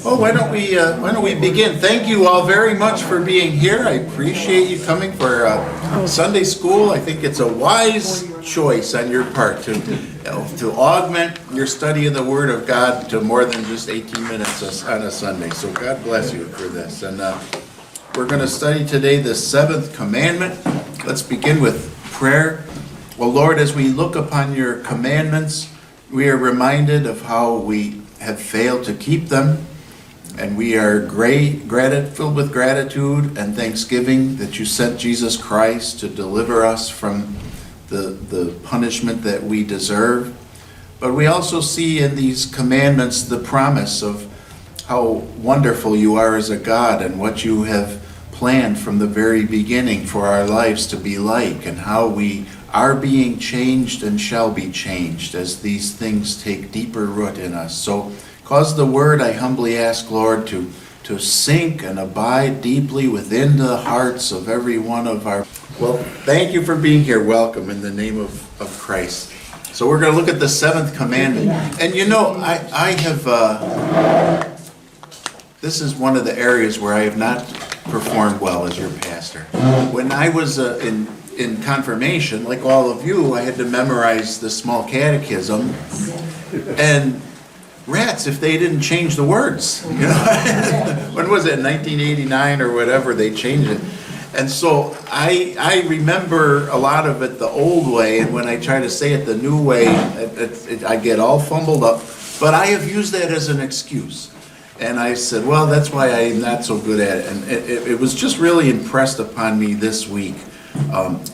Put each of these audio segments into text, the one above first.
Well, why don't we begin? Thank you all very much for being here. I appreciate you coming for Sunday school. I think it's a wise choice on your part to augment your study of the Word of God to more than just 18 minutes on a Sunday. So God bless you for this. And we're going to study today the seventh commandment. Let's begin with prayer. Well, Lord, as we look upon your commandments, we are reminded of how we have failed to keep them. And we are filled with gratitude and thanksgiving that you sent Jesus Christ to deliver us from the punishment that we deserve. But we also see in these commandments the promise of how wonderful you are as a God and what you have planned from the very beginning for our lives to be like, and how we are being changed and shall be changed as these things take deeper root in us. So cause the word, I humbly ask, Lord, to sink and abide deeply within the hearts of every one of our... Well, thank you for being here. Welcome in the name of Christ. So we're going to look at the seventh commandment. And you know, I have... this is one of the areas where I have not performed well as your pastor. When I was in confirmation, like all of you, I had to memorize the small catechism. And... rats, if they didn't change the words, you know. When was it, 1989 or whatever, they changed it. And so I remember a lot of it the old way, and when I try to say it the new way, I get all fumbled up. But I have used that as an excuse. And I said, well, that's why I'm not so good at it. And it was just really impressed upon me this week.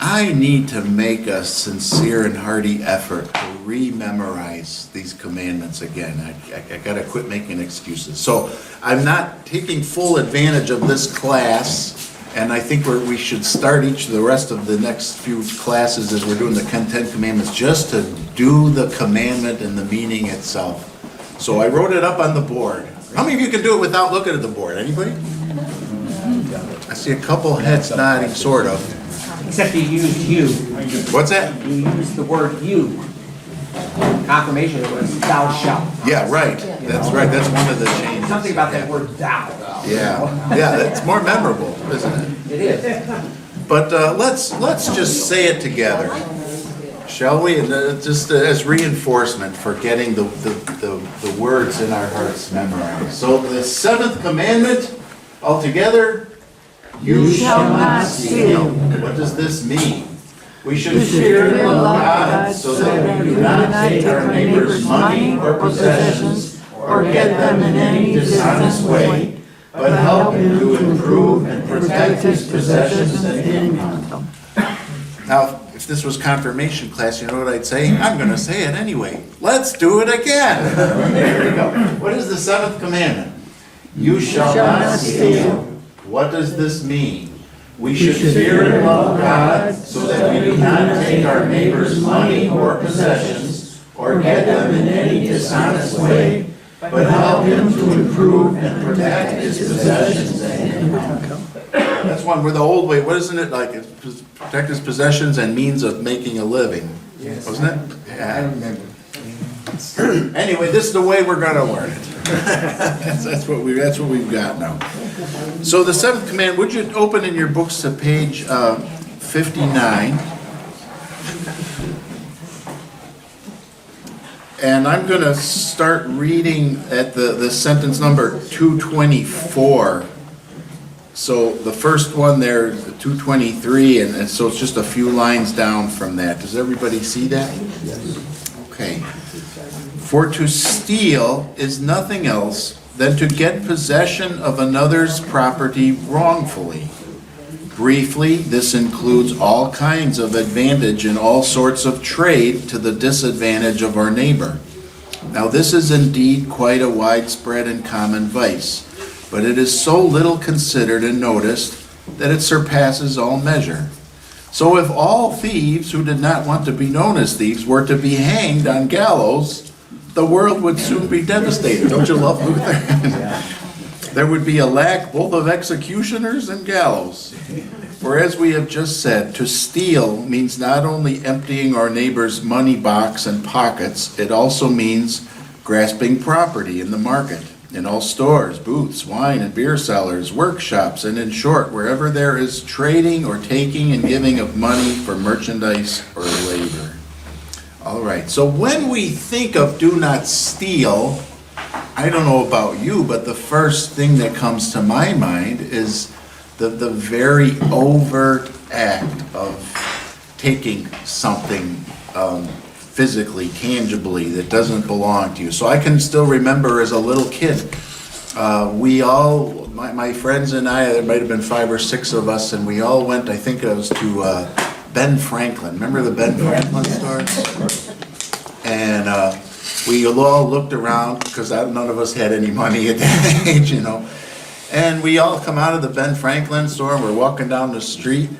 I need to make a sincere and hearty effort to re-memorize these commandments again. I got to quit making excuses. So I'm not taking full advantage of this class, and I think we should start the rest of the next few classes as we're doing the 10 Commandments, just to do the commandment and the meaning itself. So I wrote it up on the board. How many of you can do it without looking at the board? Anybody? I see a couple heads nodding, sort of. Except you used you. What's that? You used the word you. Confirmation, it was thou shalt. Yeah, right. That's right. That's one of the changes. Something about that word thou. Yeah, yeah. It's more memorable, isn't it? It is. But let's just say it together, shall we? And just as reinforcement for getting the words in our hearts memorized. So the seventh commandment, altogether. You shall not steal. What does this mean? We should fear and love God so that we do not take our neighbor's money or possessions or get them in any dishonest way, but help him to improve and protect his possessions and income. Now, if this was confirmation class, you know what I'd say? I'm going to say it anyway. Let's do it again. There we go. What is the seventh commandment? You shall not steal. What does this mean? We should fear and love God so that we do not take our neighbor's money or possessions or get them in any dishonest way, but help him to improve and protect his possessions and income. That's one where the old way, what isn't it like? It's protect his possessions and means of making a living. Yes. Wasn't it? Yeah. I remember. Anyway, this is the way we're going to learn it. that's what we've got now. So the seventh command, would you open in your books to page 59? And I'm going to start reading at the sentence number 224. So the first one there, 223, and so it's just a few lines down from that. Does everybody see that? Yes. Okay. For to steal is nothing else than to get possession of another's property wrongfully. Briefly, this includes all kinds of advantage in all sorts of trade to the disadvantage of our neighbor. Now, this is indeed quite a widespread and common vice, but it is so little considered and noticed that it surpasses all measure. So if all thieves who did not want to be known as thieves were to be hanged on gallows, the world would soon be devastated. Don't you love Luther? There would be a lack both of executioners and gallows. For as we have just said, to steal means not only emptying our neighbor's money box and pockets, it also means grasping property in the market. in all stores, booths, wine and beer cellars, workshops, and in short, wherever there is trading or taking and giving of money for merchandise or labor. All right, so when we think of do not steal, I don't know about you, but the first thing that comes to my mind is the very overt act of taking something physically, tangibly, that doesn't belong to you. So I can still remember as a little kid, we all, my friends and I, there might have been 5 or 6 of us, and we all went, I think it was to Ben Franklin. Remember the Ben Franklin stores? And we all looked around, because none of us had any money at that age, you know. And we all come out of the Ben Franklin store, and we're walking down the street,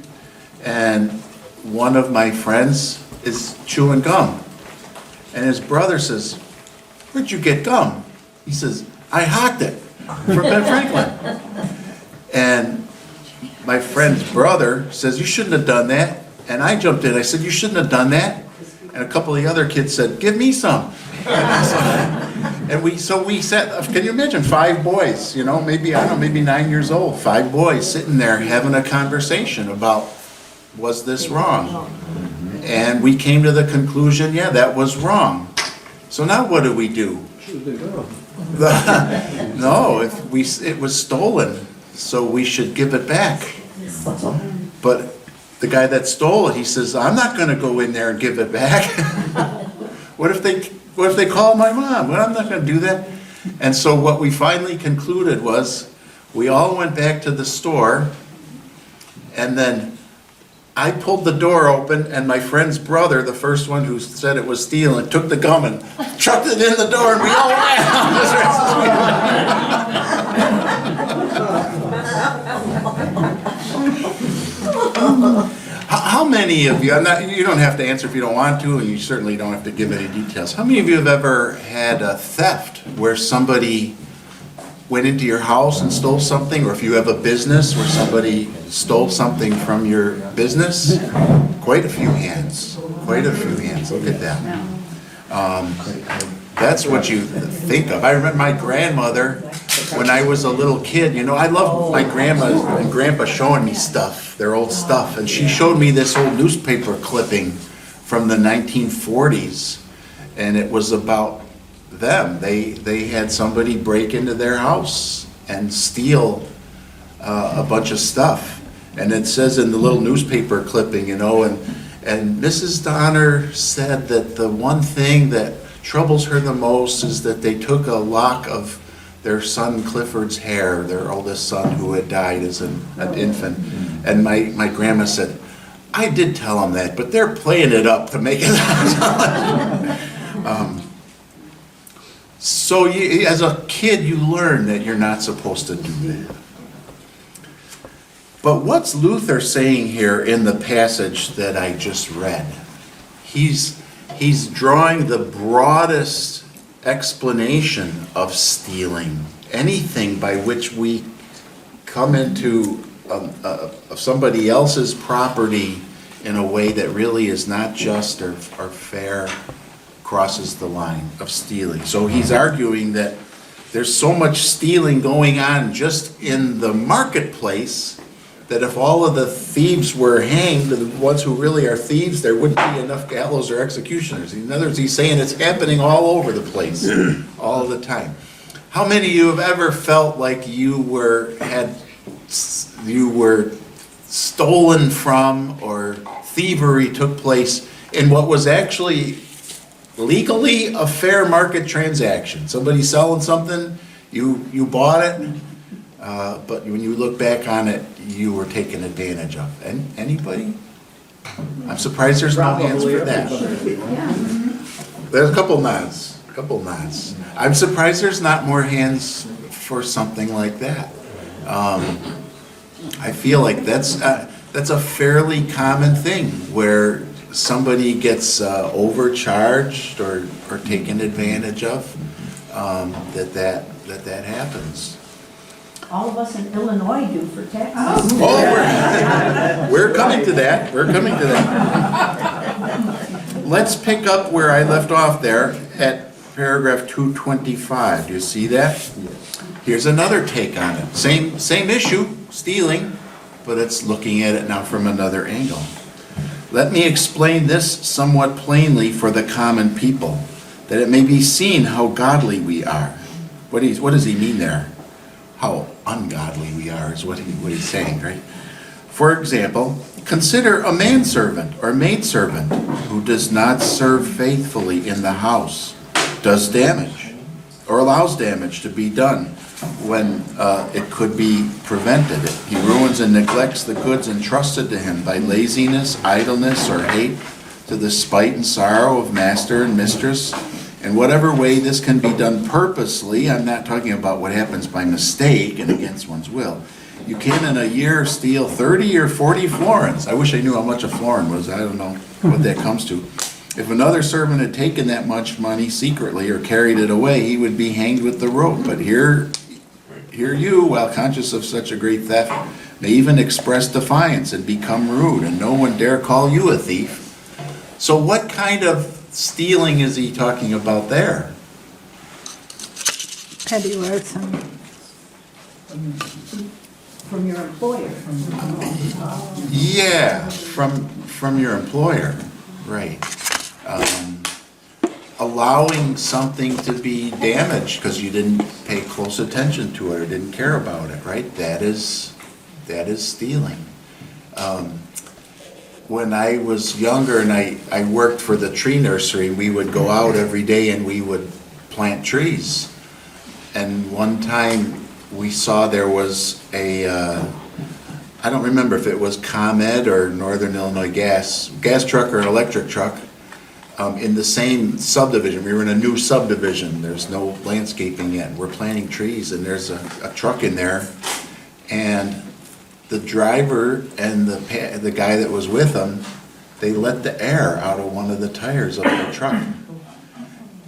and one of my friends is chewing gum. And his brother says, "Where'd you get gum?" He says, "I hocked it from Ben Franklin." And my friend's brother says, "You shouldn't have done that." And I jumped in, I said, "You shouldn't have done that." And a couple of the other kids said, "Give me some." And we sat, can you imagine 5 boys, you know, maybe 9 years old, 5 boys sitting there having a conversation about, was this wrong? And we came to the conclusion, yeah, that was wrong. So now what do we do? No, it was stolen, so we should give it back. But the guy that stole it, he says, "I'm not going to go in there and give it back." What if they call my mom? Well, I'm not going to do that. And so what we finally concluded was, we all went back to the store, and then I pulled the door open, and my friend's brother, the first one who said it was stealing, took the gum and chucked it in the door, and we all ran. How many of you, you don't have to answer if you don't want to, and you certainly don't have to give any details. How many of you have ever had a theft where somebody went into your house and stole something, or if you have a business where somebody stole something from your business? Quite a few hands. Look at that. That's what you think of. I remember my grandmother, when I was a little kid, you know, I loved my grandma and grandpa showing me stuff, their old stuff, and she showed me this old newspaper clipping from the 1940s, and it was about them. They had somebody break into their house and steal a bunch of stuff. And it says in the little newspaper clipping, you know, and Mrs. Donner said that the one thing that troubles her the most is that they took a lock of their son Clifford's hair, their oldest son who had died as an infant. And my grandma said, "I did tell them that, but they're playing it up to make it So as a kid, you learn that you're not supposed to do that. But what's Luther saying here in the passage that I just read? He's drawing the broadest explanation of stealing. Anything by which we come into somebody else's property in a way that really is not just or fair crosses the line of stealing. So he's arguing that there's so much stealing going on just in the marketplace that if all of the thieves were hanged, the ones who really are thieves, there wouldn't be enough gallows or executioners. In other words, he's saying it's happening all over the place, all the time. How many of you have ever felt like you were stolen from, or thievery took place in what was actually legally a fair market transaction? Somebody selling something, you bought it, but when you look back on it, you were taken advantage of. Anybody? I'm surprised there's no hands for that. There's a couple nods. I'm surprised there's not more hands for something like that. I feel like that's a fairly common thing where somebody gets overcharged or taken advantage of, that happens. All of us in Illinois do for taxes. Oh, we're coming to that. Let's pick up where I left off there at paragraph 225. Do you see that? Here's another take on it. Same issue, stealing, but it's looking at it now from another angle. Let me explain this somewhat plainly for the common people, that it may be seen how godly we are. What does he mean there? How ungodly we are is what he's saying, right? For example, consider a manservant or maidservant who does not serve faithfully in the house, does damage, or allows damage to be done when it could be prevented. He ruins and neglects the goods entrusted to him by laziness, idleness, or hate, to the spite and sorrow of master and mistress. In whatever way this can be done purposely, I'm not talking about what happens by mistake and against one's will. You can in a year steal 30 or 40 florins. I wish I knew how much a florin was. I don't know what that comes to. If another servant had taken that much money secretly or carried it away, he would be hanged with the rope. But here you, while conscious of such a great theft, may even express defiance and become rude, and no one dare call you a thief. So what kind of stealing is he talking about there? Petty larceny. From your employer. Yeah, from your employer, right. Allowing something to be damaged because you didn't pay close attention to it or didn't care about it, right? That is stealing. When I was younger and I worked for the tree nursery, we would go out every day and we would plant trees. And one time we saw there was I don't remember if it was ComEd or Northern Illinois gas truck or an electric truck, in the same subdivision. We were in a new subdivision. There's no landscaping yet. We're planting trees and there's a truck in there. And the driver and the guy that was with him, they let the air out of one of the tires of the truck.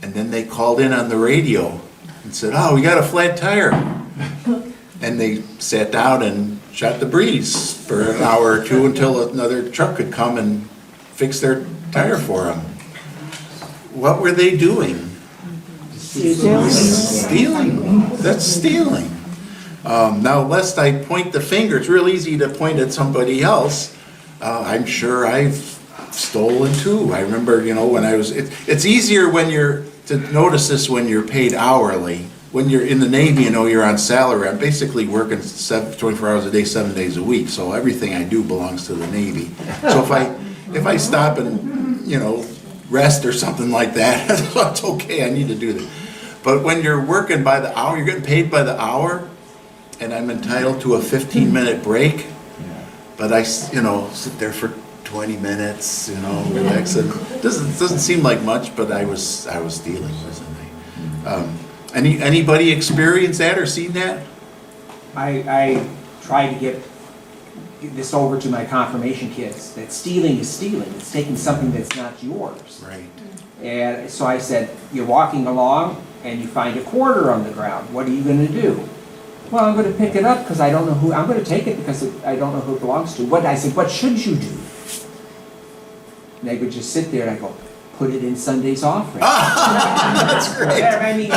And then they called in on the radio and said, "Oh, we got a flat tire." And they sat down and shot the breeze for an hour or two until another truck could come and fix their tire for them. What were they doing? Stealing. That's stealing. Now, lest I point the finger, it's real easy to point at somebody else. I'm sure I've stolen too. I remember, when I was, it's easier to notice this when you're paid hourly. When you're in the Navy, you're on salary. I'm basically working 24 hours a day, 7 days a week, so everything I do belongs to the Navy. So if I stop and, rest or something like that, that's okay, I need to do that. But when you're working by the hour, you're getting paid by the hour, and I'm entitled to a 15-minute break, but I, sit there for 20 minutes, relax. It doesn't seem like much, but I was stealing, wasn't I? Anybody experience that or seen that? I try to get this over to my confirmation kids, that stealing is stealing. It's taking something that's not yours. Right. And so I said, you're walking along and you find a quarter on the ground. What are you going to do? Well, I'm going to pick it up because I don't know who, I'm going to take it because I don't know who it belongs to. I said, what should you do? And they would just sit there and I go, put it in Sunday's offering. That's great. I mean,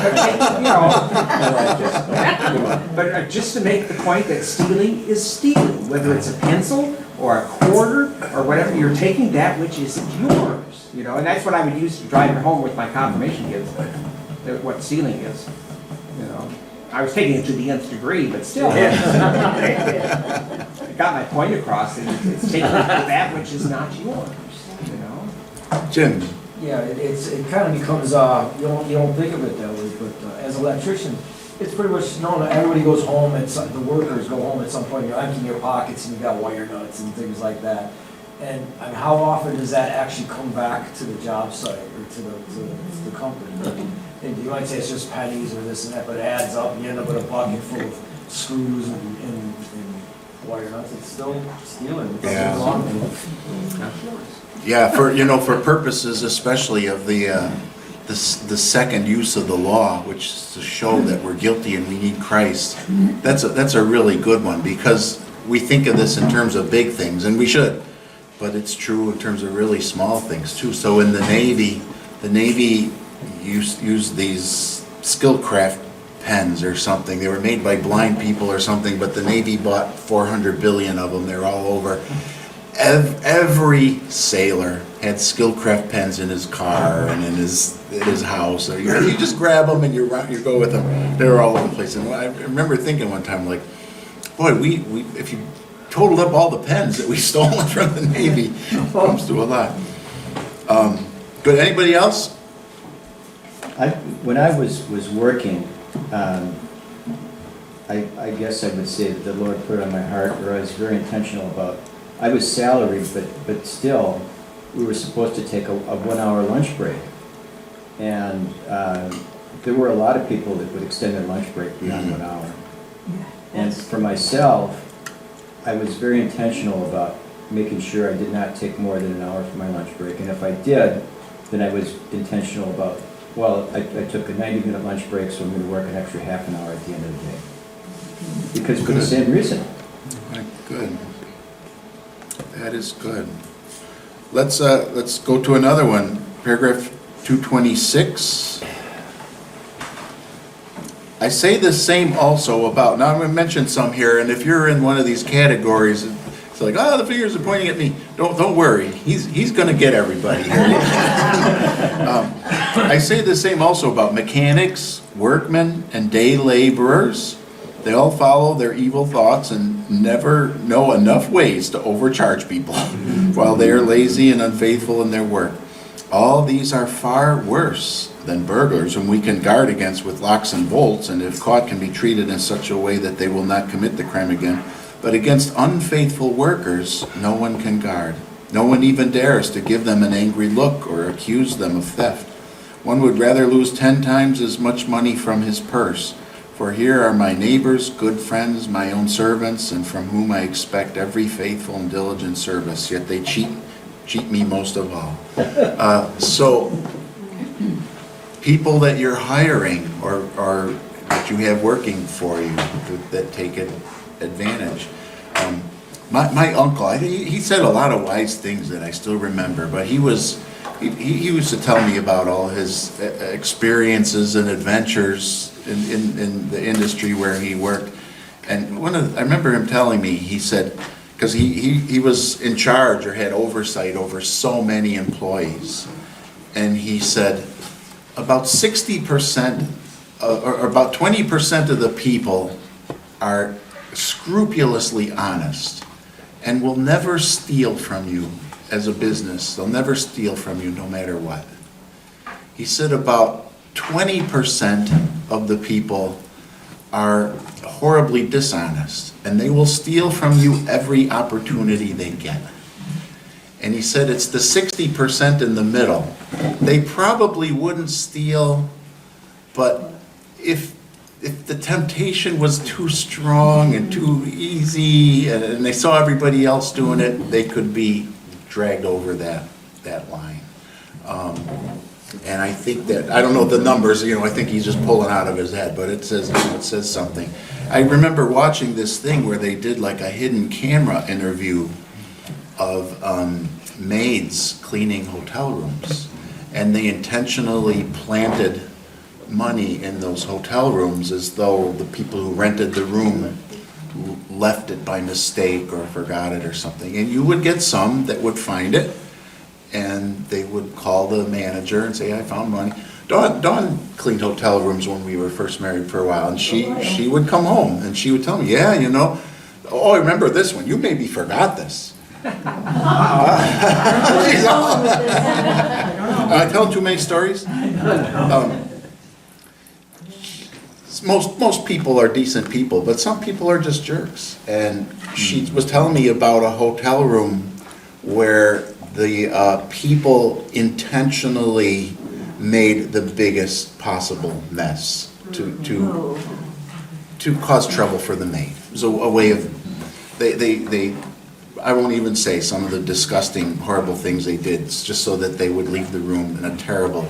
but just to make the point that stealing is stealing, whether it's a pencil or a quarter or whatever, you're taking that which isn't yours, and that's what I would use to drive it home with my confirmation kids, what stealing is, I was taking it to the nth degree, but still. I got my point across, and it's taking that which is not yours, Jim. Yeah, it kind of becomes, you don't think of it that way, but as an electrician, it's pretty much known that everybody goes home, the workers go home at some point, you're emptying your pockets and you got wire nuts and things like that. And how often does that actually come back to the job site or to the company? And you might say it's just pennies or this and that, but it adds up and you end up with a bucket full of screws and wire nuts. It's still stealing. Yeah. It's Yeah, for purposes especially of the second use of the law, which is to show that we're guilty and we need Christ. That's a really good one, because we think of this in terms of big things, and we should, but it's true in terms of really small things too. So in the Navy, used these Skillcraft pens or something. They were made by blind people or something, but the Navy bought 400 billion of them. They're all over. Every sailor had Skillcraft pens in his car and in his house. Or you just grab them and you go with them. They're all over the place. And I remember thinking one time, like, boy, we if you totaled up all the pens that we stolen from the Navy, it comes to a lot. Good. Anybody else? When I was working, I guess I would say that the Lord put it on my heart, or I was very intentional about. I was salaried, but still, we were supposed to take a 1 hour lunch break. And there were a lot of people that would extend their lunch break beyond 1 hour. And for myself, I was very intentional about making sure I did not take more than an hour for my lunch break. And if I did, then I was intentional about, well, I took a 90-minute lunch break, so I'm going to work an extra half an hour at the end of the day. Because for the same reason. Good. That is good. Let's go to another one. Paragraph 226. I say the same also about, now I'm going to mention some here, and if you're in one of these categories, it's like, oh, the fingers are pointing at me. Don't worry. He's going to get everybody here. I say the same also about mechanics, workmen, and day laborers. They all follow their evil thoughts and never know enough ways to overcharge people while they are lazy and unfaithful in their work. All these are far worse than burglars, whom we can guard against with locks and bolts, and if caught can be treated in such a way that they will not commit the crime again. But against unfaithful workers, no one can guard. No one even dares to give them an angry look or accuse them of theft. One would rather lose 10 times as much money from his purse. For here are my neighbors, good friends, my own servants, and from whom I expect every faithful and diligent service, yet they cheat me most of all. So, people that you're hiring or that you have working for you that take advantage. My uncle, he said a lot of wise things that I still remember, but he used to tell me about all his experiences and adventures in the industry where he worked. And I remember him telling me, he said, because he was in charge or had oversight over so many employees, and he said about 60% or about 20% of the people are scrupulously honest and will never steal from you as a business. They'll never steal from you no matter what. He said about 20% of the people are horribly dishonest, and they will steal from you every opportunity they get. And he said it's the 60% in the middle. They probably wouldn't steal, but if the temptation was too strong and too easy, and they saw everybody else doing it, they could be dragged over that line. And I think that, I don't know the numbers, I think he's just pulling out of his head, but it says something. I remember watching this thing where they did like a hidden camera interview of maids cleaning hotel rooms, and they intentionally planted money in those hotel rooms as though the people who rented the room left it by mistake or forgot it or something. And you would get some that would find it, and they would call the manager and say, I found money. Dawn cleaned hotel rooms when we were first married for a while, and she would come home and she would tell me, yeah, oh, I remember this one, you maybe forgot this. I tell too many stories? Most people are decent people, but some people are just jerks. And she was telling me about a hotel room where the people intentionally made the biggest possible mess to cause trouble for the maid. It was a way of, they I won't even say some of the disgusting, horrible things they did, just so that they would leave the room in a terrible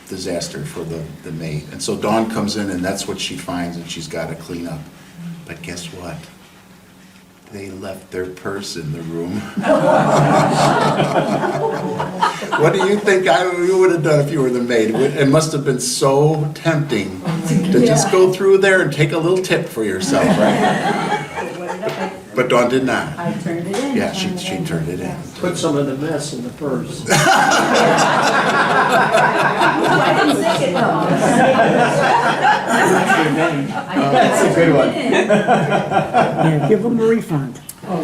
disaster for the maid. And so Dawn comes in, and that's what she finds, and she's got to clean up. But guess what? they left their purse in the room. What do you think you would have done if you were the maid? It must have been so tempting to just go through there and take a little tip for yourself, right? But Dawn did not. I turned it in. Yeah, she turned it in. Put some of the mess in the purse. I didn't think it though. That's a good one. Yeah, give them a refund. I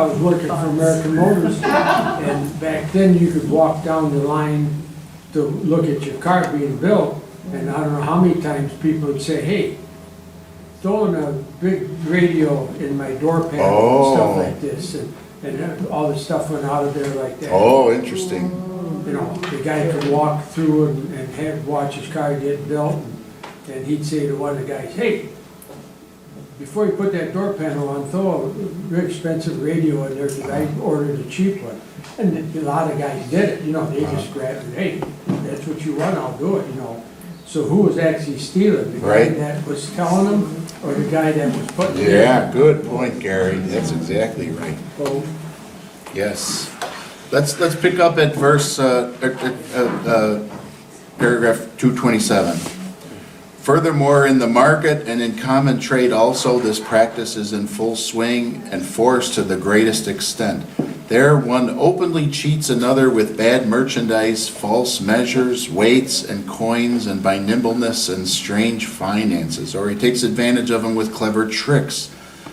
was working for American Motors, and back then you could walk down the line to look at your car being built, and I don't know how many times people would say, hey, throwing a big radio in my door panel and stuff like this, and all the stuff went out of there like that. Oh, interesting. You know, the guy could walk through and watch his car get built, and he'd say to one of the guys, hey, before you put that door panel on, throw a very expensive radio in there, because I ordered a cheap one. And a lot of guys did it, you know, they just grabbed it, hey, that's what you want, I'll do it, you know. So who was actually stealing? The guy Right. that was telling them, or the guy that was putting it in? Yeah, good point, Gary. That's exactly right. So, Yes. Let's pick up at verse, paragraph 227. Furthermore, in the market and in common trade also, this practice is in full swing and force to the greatest extent. There one openly cheats another with bad merchandise, false measures, weights, and coins, and by nimbleness and strange finances. Or he takes advantage of them with clever tricks.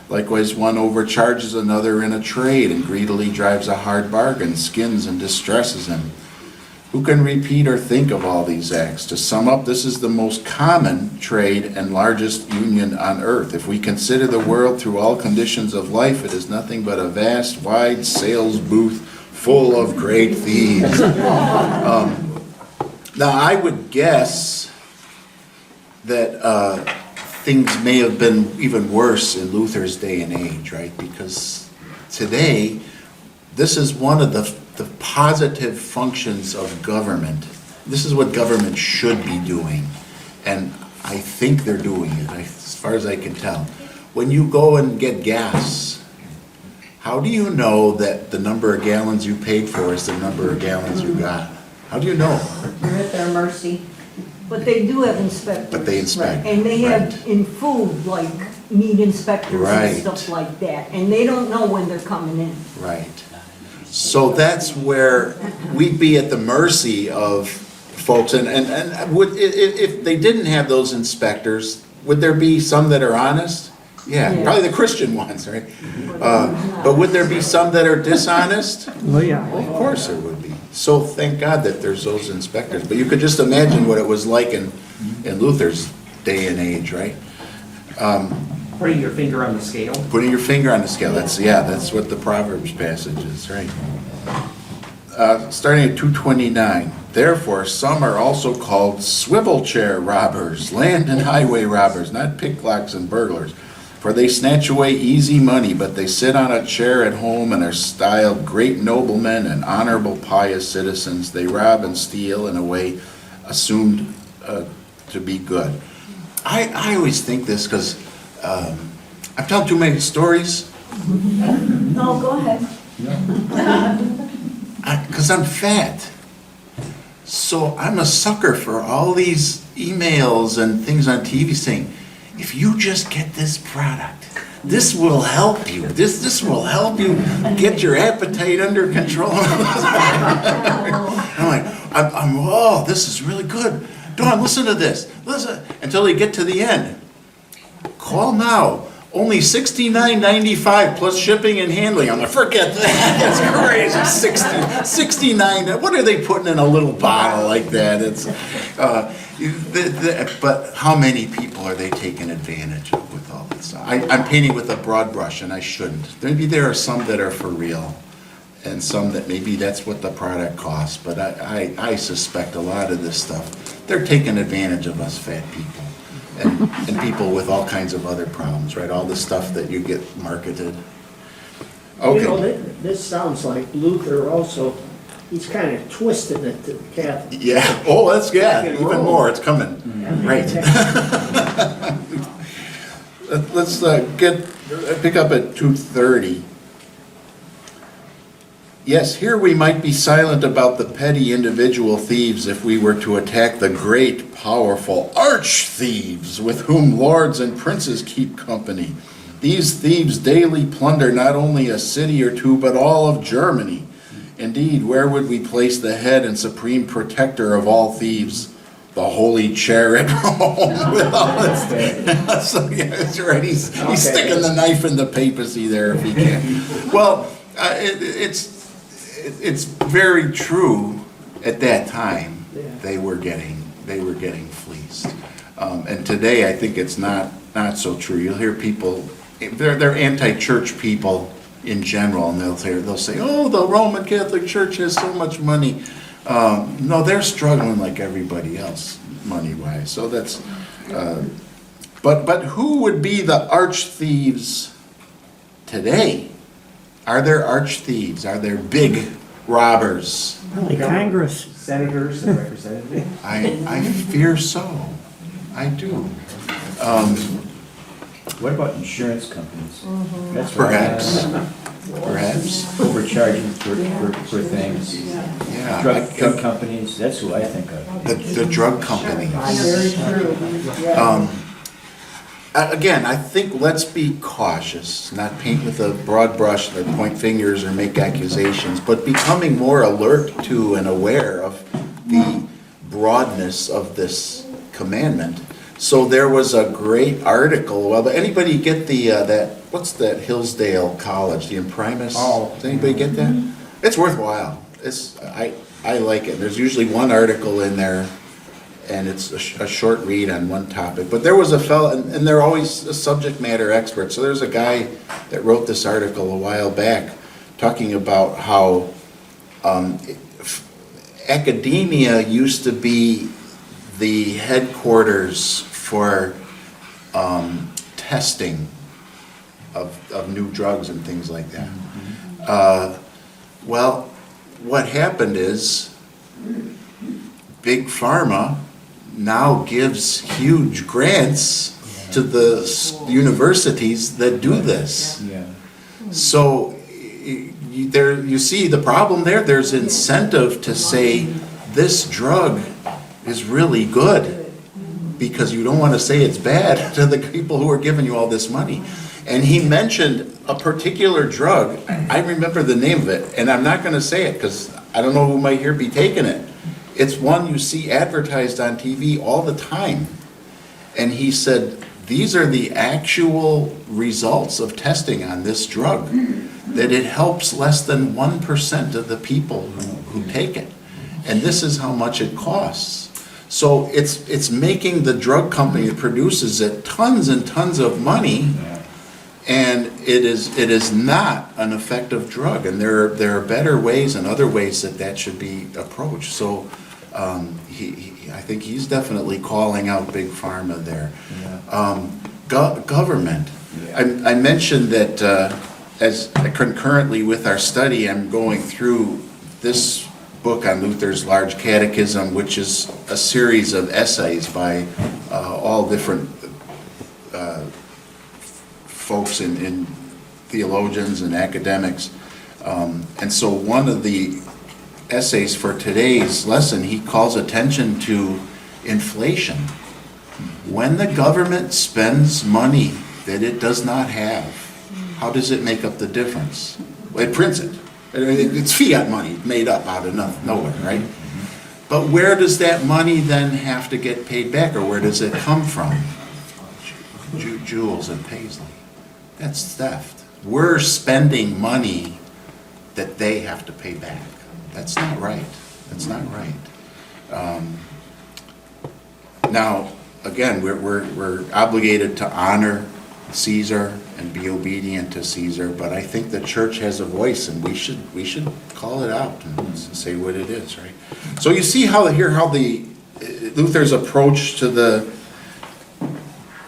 Likewise, one overcharges another in a trade and greedily drives a hard bargain, skins and distresses him. Who can repeat or think of all these acts? To sum up, this is the most common trade and largest union on earth. If we consider the world through all conditions of life, it is nothing but a vast, wide sales booth full of great thieves. Now, I would guess that things may have been even worse in Luther's day and age, right? Because today, this is one of the positive functions of government. This is what government should be doing, and I think they're doing it, as far as I can tell. When you go and get gas, how do you know that the number of gallons you paid for is the number of gallons you got? How do you know? You're at their mercy. But they do have inspectors. But they inspect. And they Right. have in food, like meat inspectors Right. and stuff like that. And they don't know when they're coming in. Right. So that's where we'd be at the mercy of folks, and would, if they didn't have those inspectors, would there be some that are honest? Yeah, Yeah. probably the Christian ones, right? But would there be some that are dishonest? Oh, yeah. Of course there would be. So thank God that there's those inspectors. But you could just imagine what it was like in Luther's day and age, right? Putting your finger on the scale. Putting your finger on the scale, that's what the Proverbs passage is, right? Starting at 229. Therefore, some are also called swivel chair robbers, land and highway robbers, not picklocks and burglars. For they snatch away easy money, but they sit on a chair at home and are styled great noblemen and honorable pious citizens. They rob and steal in a way assumed to be good. I always think this because I've told too many stories. No, go ahead. Because I'm fat. So I'm a sucker for all these emails and things on TV saying, if you just get this product, this will help you. This will help you get your appetite under control. I'm like, oh, this is really good. Dawn, listen to this. Listen. Until they get to the end. Call now. Only $69.95 plus shipping and handling. I'm like, forget that. That's crazy. $69. What are they putting in a little bottle like that? It's, but how many people are they taking advantage of with all this stuff? I'm painting with a broad brush, and I shouldn't. Maybe there are some that are for real, and some that maybe that's what the product costs. But I suspect a lot of this stuff, they're taking advantage of us fat people. And people with all kinds of other problems, right? All the stuff that you get marketed. You know, Okay. this sounds like Luther also, he's kind of twisted it to the Catholic. Yeah. Oh, that's yeah. Rock and Even roll. more. It's coming. Right. let's pick up at 2:30. Yes, here we might be silent about the petty individual thieves if we were to attack the great, powerful arch-thieves with whom lords and princes keep company. These thieves daily plunder not only a city or two, but all of Germany. Indeed, where would we place the head and supreme protector of all thieves? The holy chair at Rome with all its... So, yeah, that's right, he's sticking the knife in the papacy there if he can. Well, it's very true at that time, they were getting fleeced. And today, I think it's not so true. You'll hear people, they're anti-church people in general, and they'll say, oh, the Roman Catholic Church has so much money. No, they're struggling like everybody else, money-wise. So that's, but who would be the arch-thieves today? Are there arch-thieves? Are there big robbers? Probably Congress. Senators and representatives. I fear so. I do. What about insurance companies? That's Perhaps. overcharging for things. Yeah. Drug companies, that's who I think of. The drug companies. Very true. Again, I think let's be cautious, not paint with a broad brush or point fingers or make accusations, but becoming more alert to and aware of the broadness of this commandment. So there was a great article, well, anybody get what's that Hillsdale College, the Imprimis? Oh. Does anybody get that? It's worthwhile. I like it. There's usually one article in there, and it's a short read on one topic. But there was a fellow, and they're always a subject matter expert. So there's a guy that wrote this article a while back talking about how academia used to be the headquarters for testing of new drugs and things like that. Well, what happened is Big Pharma now gives huge grants to the universities that do this. Yeah. So you see the problem there. There's incentive to say this drug is really good because you don't want to say it's bad to the people who are giving you all this money. And he mentioned a particular drug. I remember the name of it, and I'm not going to say it because I don't know who might here be taking it. It's one you see advertised on TV all the time. And he said, these are the actual results of testing on this drug, that it helps less than 1% of the people who take it. And this is how much it costs. So it's making the drug company that produces it tons and tons of money, and it is not an effective drug. And there are better ways and other ways that should be approached. So I think he's definitely calling out Big Pharma there. Government. I mentioned that as concurrently with our study, I'm going through this book on Luther's Large Catechism, which is a series of essays by all different folks in theologians and academics. And so one of the essays for today's lesson, he calls attention to inflation. When the government spends money that it does not have, how does it make up the difference? Well, it prints it. It's fiat money made up out of nowhere, right? But where does that money then have to get paid back, or where does it come from? Jules and Paisley. That's theft. We're spending money that they have to pay back. That's not right. That's not right. Now, again, we're obligated to honor Caesar and be obedient to Caesar, but I think the church has a voice, and we should call it out and say what it is, right? So you see how the Luther's approach to the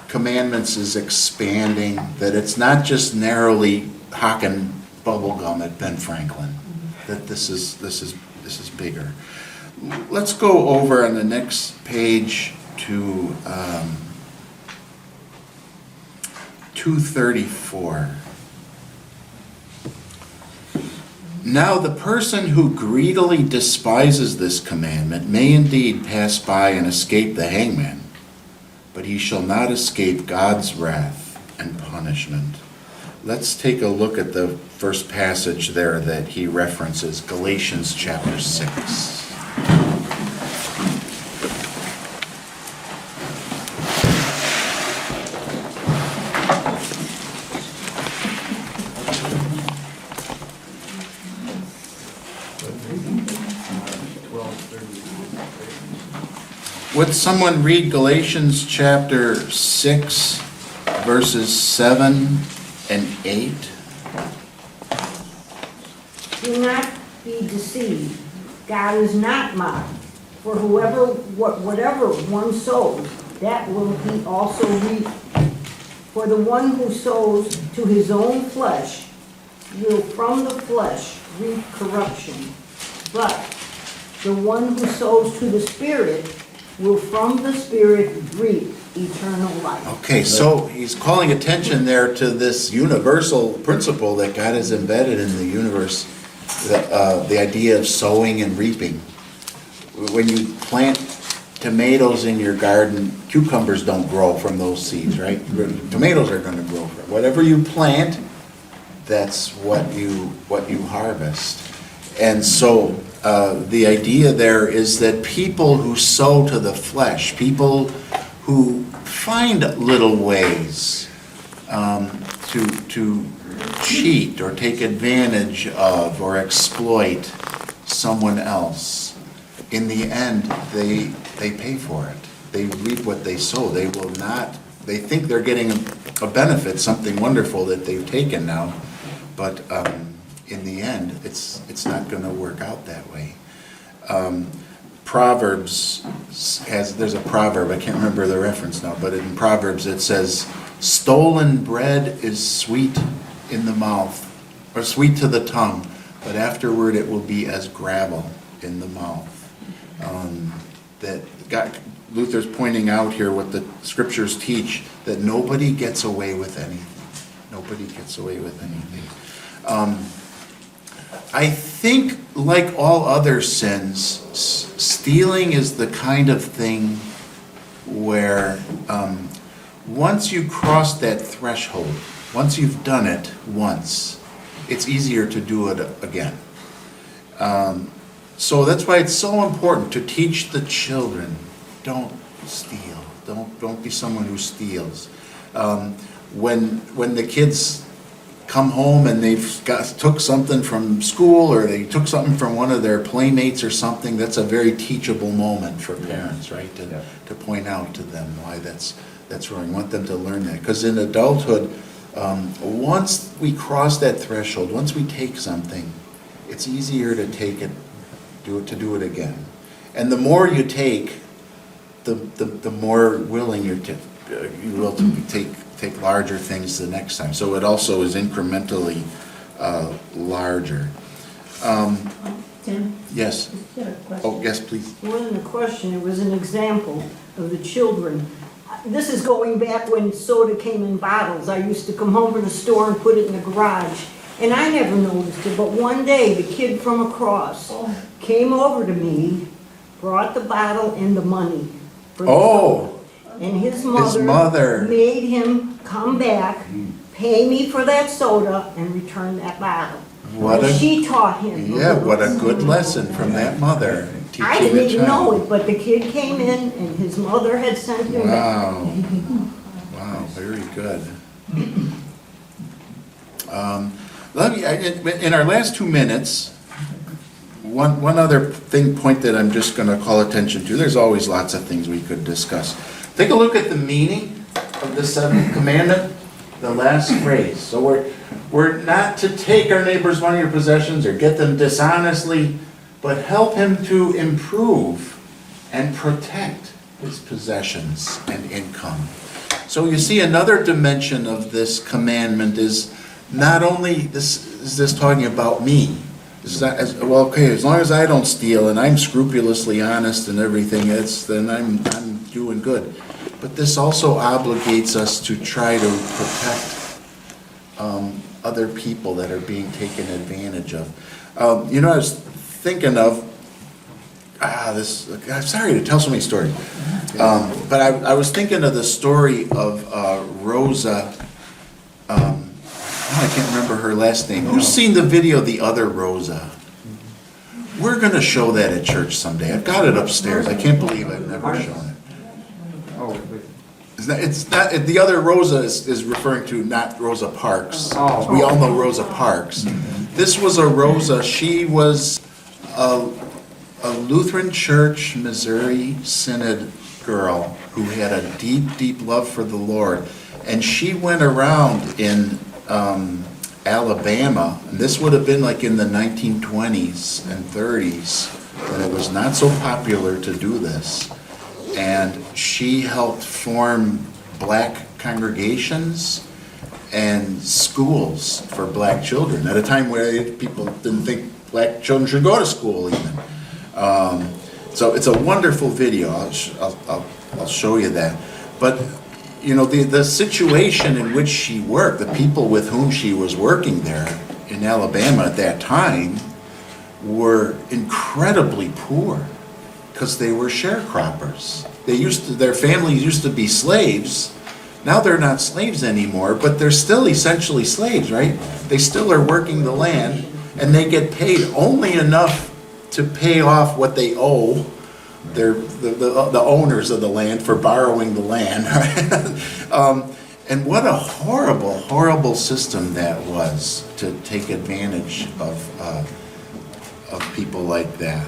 commandments is expanding, that it's not just narrowly hawking bubblegum at Ben Franklin, that this is bigger. Let's go over on the next page to 2:34. Now the person who greedily despises this commandment may indeed pass by and escape the hangman, but he shall not escape God's wrath and punishment. Let's take a look at the first passage there that he references, Galatians chapter 6. Would someone read Galatians chapter 6, verses 7 and 8? Do not be deceived. God is not mocked. For whatever one sows, that will he also reap. For the one who sows to his own flesh will from the flesh reap corruption. But the one who sows to the Spirit will from the Spirit reap eternal life. Okay, so he's calling attention there to this universal principle that God has embedded in the universe, the idea of sowing and reaping. When you plant tomatoes in your garden, cucumbers don't grow from those seeds, right? Tomatoes are going to grow from whatever you plant. That's what you harvest. And so the idea there is that people who sow to the flesh, people who find little ways to cheat or take advantage of or exploit someone else, in the end, they pay for it. They reap what they sow. They will not, they think they're getting a benefit, something wonderful that they've taken now, but in the end, it's not going to work out that way. Proverbs there's a proverb, I can't remember the reference now, but in Proverbs it says, stolen bread is sweet in the mouth, or sweet to the tongue, but afterward it will be as gravel in the mouth. Luther's pointing out here what the scriptures teach, that nobody gets away with anything. Nobody gets away with anything. I think, like all other sins, stealing is the kind of thing where once you cross that threshold, once you've done it once, it's easier to do it again. So that's why it's so important to teach the children, don't steal, don't be someone who steals. When the kids come home and took something from school, or they took something from one of their playmates or something, that's a very teachable moment for parents, right? To point out to them why that's wrong. You want them to learn that. Because in adulthood, once we cross that threshold, once we take something, it's easier to take it, to do it again. And the more you take, the more willing you will to take larger things the next time. So it also is incrementally larger. Tim, Yes. is there a question? Oh, yes, please. It wasn't a question, it was an example of the children. This is going back when soda came in bottles. I used to come home from the store and put it in the garage, and I never noticed it, but one day the kid from across came over to me, brought the bottle and the money for the soda. And his mother made him come back, pay me for that soda, and return that bottle. She taught him. Yeah, what a good lesson from that mother. I didn't even know it, but the kid came in and his mother had sent him back. Wow, very good. In our last 2 minutes, one other point that I'm just going to call attention to. There's always lots of things we could discuss. Take a look at the meaning of the seventh commandment, the last phrase. So we're not to take our neighbor's money or possessions or get them dishonestly, but help him to improve and protect his possessions and income. So you see, another dimension of this commandment is not only is this talking about me. This well, okay, as long as I don't steal and I'm scrupulously honest and everything, then I'm doing good. But this also obligates us to try to protect other people that are being taken advantage of. You know, I was thinking of, I'm sorry to tell so many stories, but I was thinking of the story of Rosa, I can't remember her last name. Who's seen the video, The Other Rosa? We're gonna show that at church someday. I've got it upstairs. I can't believe I've never shown it. Oh, It's not, The Other Rosa is referring to not Rosa Parks. Oh. We all know Rosa Parks. This was a Rosa, she was a Lutheran Church, Missouri Synod girl who had a deep, deep love for the Lord. And she went around in Alabama, and this would have been like in the 1920s and 30s, when it was not so popular to do this. And she helped form black congregations and schools for black children at a time where people didn't think black children should go to school even. So it's a wonderful video. I'll show you that. But you know, the situation in which she worked, the people with whom she was working there in Alabama at that time were incredibly poor because they were sharecroppers. Their families used to be slaves. Now they're not slaves anymore, but they're still essentially slaves, right? They still are working the land, and they get paid only enough to pay off what they owe the owners of the land for borrowing the land. And what a horrible, horrible system that was to take advantage of people like that.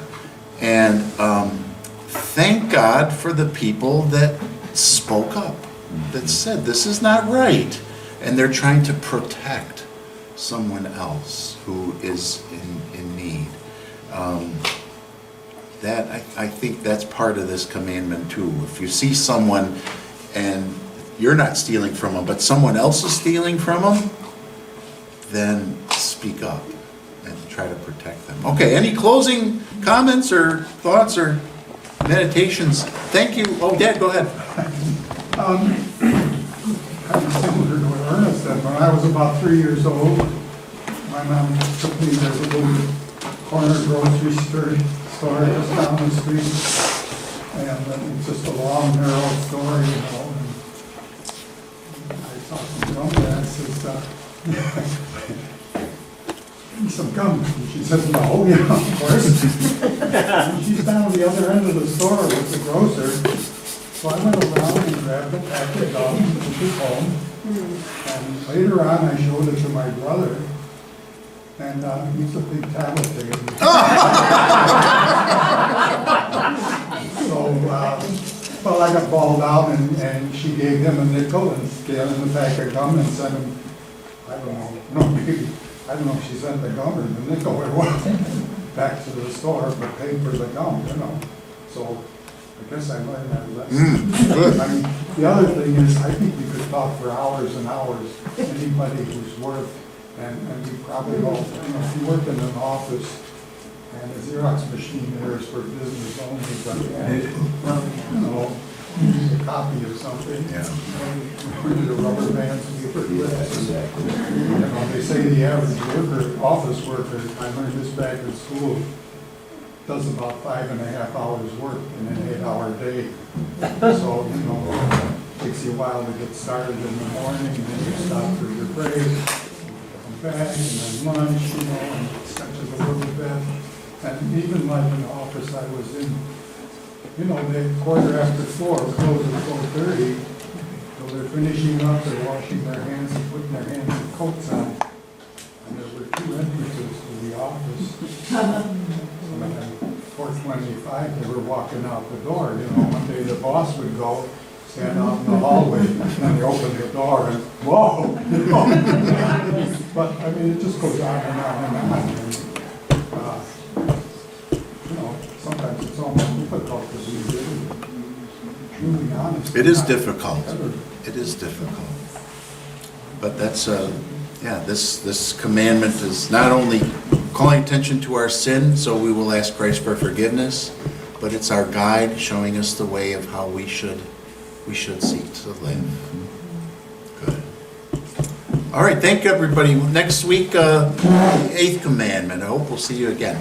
And thank God for the people that spoke up, that said this is not right, and they're trying to protect someone else who is in need. I think that's part of this commandment too. If you see someone and you're not stealing from them, but someone else is stealing from them, then speak up and try to protect them. Okay, any closing comments or thoughts or meditations? Thank you. Oh, Dad, go ahead. Kind of similar to what Ernest said. When I was about 3 years old, my mom took me to the little corner grocery store just down the street. And it's just a long, narrow story, you know. And I saw some gum that says, some gum. And she says, no, yeah, of course. And she's down the other end of the store with the grocer. So I went around and grabbed a pack of gum and took it home. And later on, I showed it to my brother. And he's a big tattletale. So, well, I got balled out, and she gave him a nickel and scaled him a pack of gum and sent him, I don't know if she sent the gum or the nickel or what, back to the store, but paid for the gum, you know. So I guess I learned that lesson. I mean, the other thing is, I think you could talk for hours and hours, anybody who's worth. And you probably all, you know, if you work in an office and a Xerox machine there is for business only, but, you know, use a copy of something. Yeah. Printed a rubber band to be pretty fast. You know, they say the average worker, office worker, I learned this back in school, does about 5.5 hours work in an 8-hour day. So, you know, it takes you a while to get started in the morning, and then you stop for your break. Back and then lunch, you know, and stretches a little bit. And even like in the office I was in, you know, they 4:15, close at 4:30. So they're finishing up, they're washing their hands and putting their hands in coats on. And there were 2 entrances to the office. And at 4:25, they were walking out the door. You know, one day the boss would go, stand out in the hallway, and then they open the door and, whoa! But, I mean, it just goes on and on and on. And, you know, sometimes it's almost difficult to be really honest. It is difficult. It is difficult. But that's, this commandment is not only calling attention to our sin, so we will ask Christ for forgiveness, but it's our guide showing us the way of how we should seek to live. Good. All right, thank you, everybody. Next week, 8th commandment. I hope we'll see you again.